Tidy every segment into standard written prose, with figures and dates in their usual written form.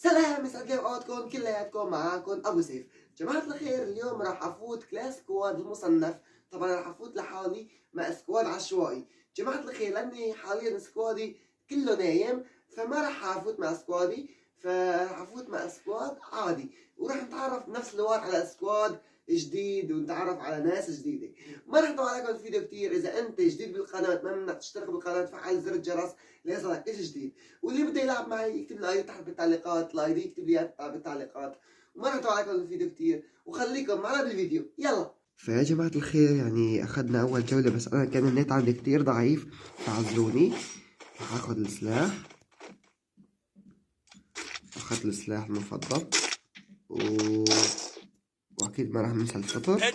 سلام، يسعد لي اوقاتكم كلياتكم. معاكم ابو سيف. جماعة الخير، اليوم راح افوت كلاس سكواد المصنف. طبعا راح افوت لحالي مع سكواد عشوائي. جماعة الخير، لاني حاليا سكوادي كله نايم، فما راح افوت مع سكوادي، فراح افوت مع سكواد عادي، وراح نتعرف بنفس الوقت على سكواد جديد ونتعرف على ناس جديدة. ما راح اطول عليكم الفيديو كتير. اذا انت جديد بالقناة ما منك تشترك بالقناة، فعل زر الجرس ليصلك اشي جديد. واللي بده يلعب معي يكتب لي تحت بالتعليقات، الاي دي يكتب لي تحت بالتعليقات. وما راح اطول عليكم الفيديو كتير، وخليكم معنا بالفيديو. يلا. فيا جماعة الخير، يعني اخذنا اول جولة، بس انا كان النت عندي كتير ضعيف، فاعذروني. راح اخذ السلاح. اخذت السلاح المفضل واكيد ما راح ننسى الفطر.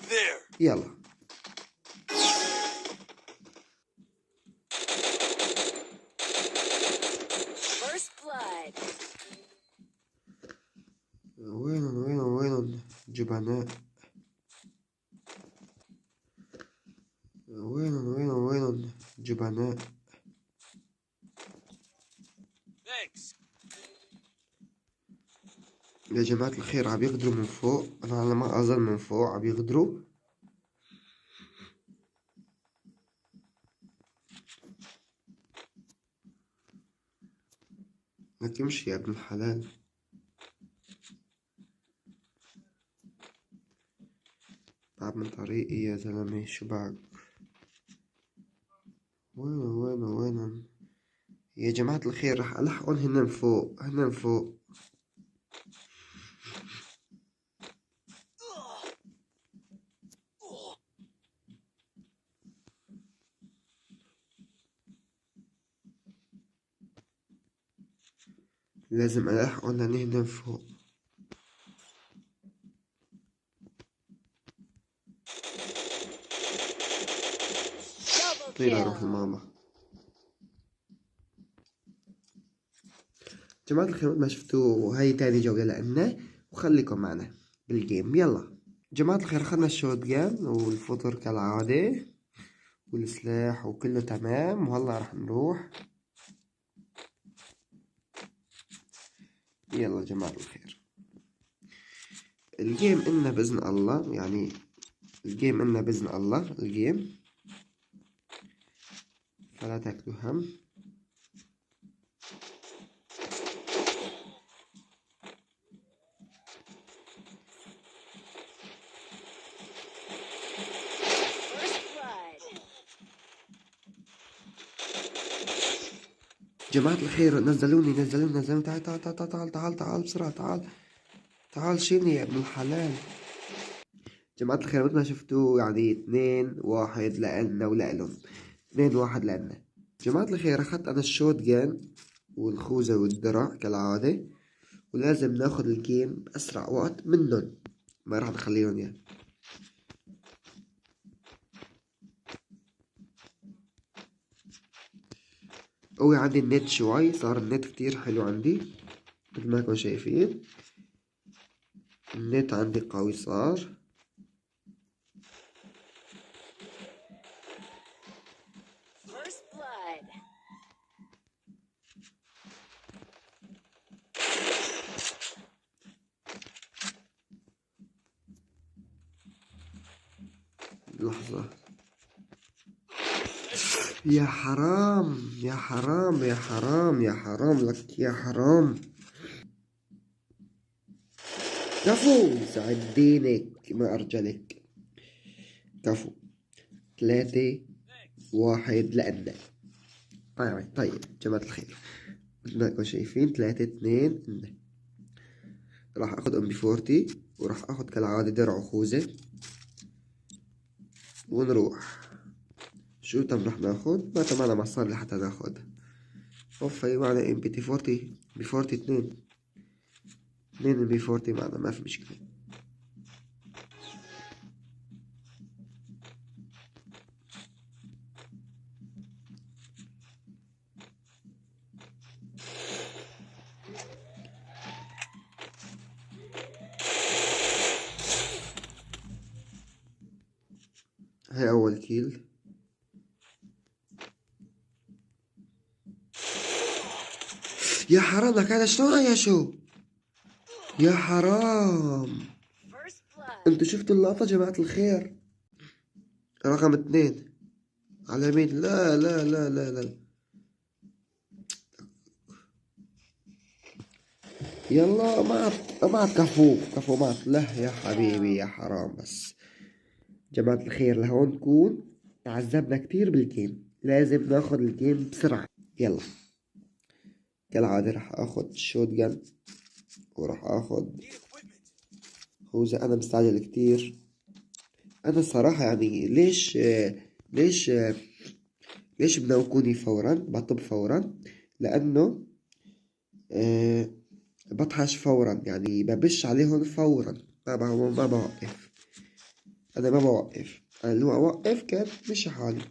يلا. وين جبناء؟ وين جبناء؟ يا جماعة الخير، عم يغدروا من فوق. أنا على ما أظن من فوق عم يغدروا. ما تمشي يا ابن الحلال. بعد من طريقي يا زلمة، شو بعد؟ وين يا جماعة الخير، رح ألحقون. هن فوق. لازم ألحقون لأن هن فوق. طير أروح لماما. جماعة الخير، ما شفتوا هاي تاني جولة لنا، وخليكم معنا بالجيم. يلا جماعة الخير، أخذنا الشوت جان والفطر كالعادة والسلاح وكله تمام، وهلا رح نروح. يلا جماعة الخير، الجيم إلنا بإذن الله. يعني الجيم إلنا بإذن الله. الجيم، فلا تاكلوا هم. جماعة الخير، نزلوني. تعال بسرعة. تعال شيلني يا ابن الحلال. جماعة الخير، مثل ما شفتوا يعني 2-1 لألنا ولألهم. 2-1 لألنا. جماعة الخير، أخذت أنا الشوت جان والخوذة والدرع كالعادة، ولازم ناخد الجيم بأسرع وقت منهم. ما راح نخليهم يعني. قوي عندي النت شوي، صار النت كتير حلو عندي مثل ما انتم شايفين. النت عندي قوي صار. لحظة. يا حرام لك، يا حرام. كفو، سعد دينك ما أرجلك. كفو. 3-1 لأنا. طيب جماعة الخير، مثل ما انتم شايفين 3-2 لنا. راح اخذ ام بي 40، وراح اخذ كالعادة درع وخوذة، ونروح. شو تم راح ناخذ؟ ما معنا مصاري لحتى ناخذ. اوف، معنا ام بي 40 بي 40 2 ام بي 40 معنا، ما في مشكلة. هاي اول كيل. يا حرام لك، هذا شلون يا شو؟ يا حرام، انتوا شفتوا اللقطة جماعة الخير؟ رقم 2 على مين؟ لا لا لا لا لا، يلا مات كفو مات. له يا حبيبي يا حرام. بس جماعة الخير لهون نكون تعذبنا كتير بالجيم، لازم ناخد الجيم بسرعة. يلا كالعادة راح اخد شوت جن، وراح اخد خوذة. انا مستعجل كتير. انا الصراحة يعني ليش ليش بنوقوني فورا، بطب فورا؟ لانه بطحش فورا، يعني ببش عليهم فورا، ما بوقف. انا ما بوقف، انا لو اوقف كان مش حالي.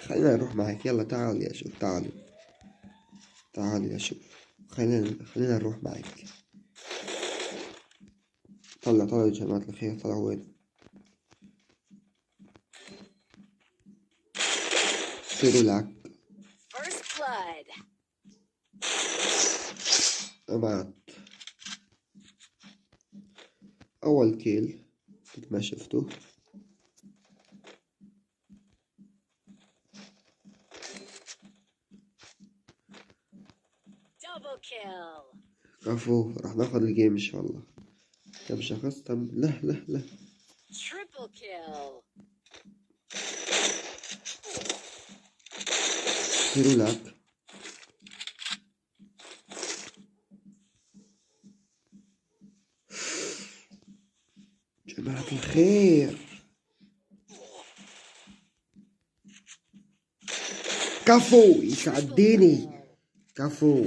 خلينا نروح معك، يلا تعال يا شوف، تعال يا شوف، خلينا نروح معك. طلع يا جماعة الخير، طلع وين؟ خير لك. مات أول كيل مثل ما شفتوا. كفو، راح ناخد الجيم إن شاء الله. كم شخص تم؟ لا لا لا، خير لك. جماعة الخير، كفو يسعديني. كفو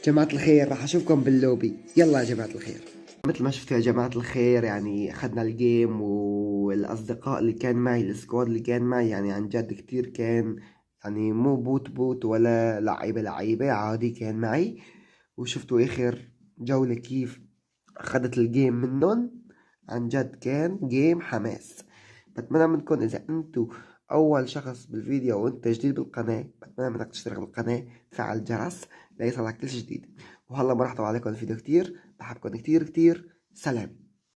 جماعة الخير، راح اشوفكم باللوبي. يلا يا جماعة الخير، مثل ما شفتوا يا جماعة الخير، يعني اخذنا الجيم، والاصدقاء اللي كان معي، السكواد اللي كان معي، يعني عن جد كتير كان، يعني مو بوت ولا لعيبة عادي كان معي. وشفتوا اخر جولة كيف اخذت الجيم منهم. عن جد كان جيم حماس. بتمنى منكم اذا انتوا اول شخص بالفيديو وانت جديد بالقناة، بتمنى منك تشترك بالقناة، تفعل الجرس ليصلك كل شي جديد. وهلا ما راح اطول عليكم الفيديو كتير، بحبكم كتير كتير. سلام.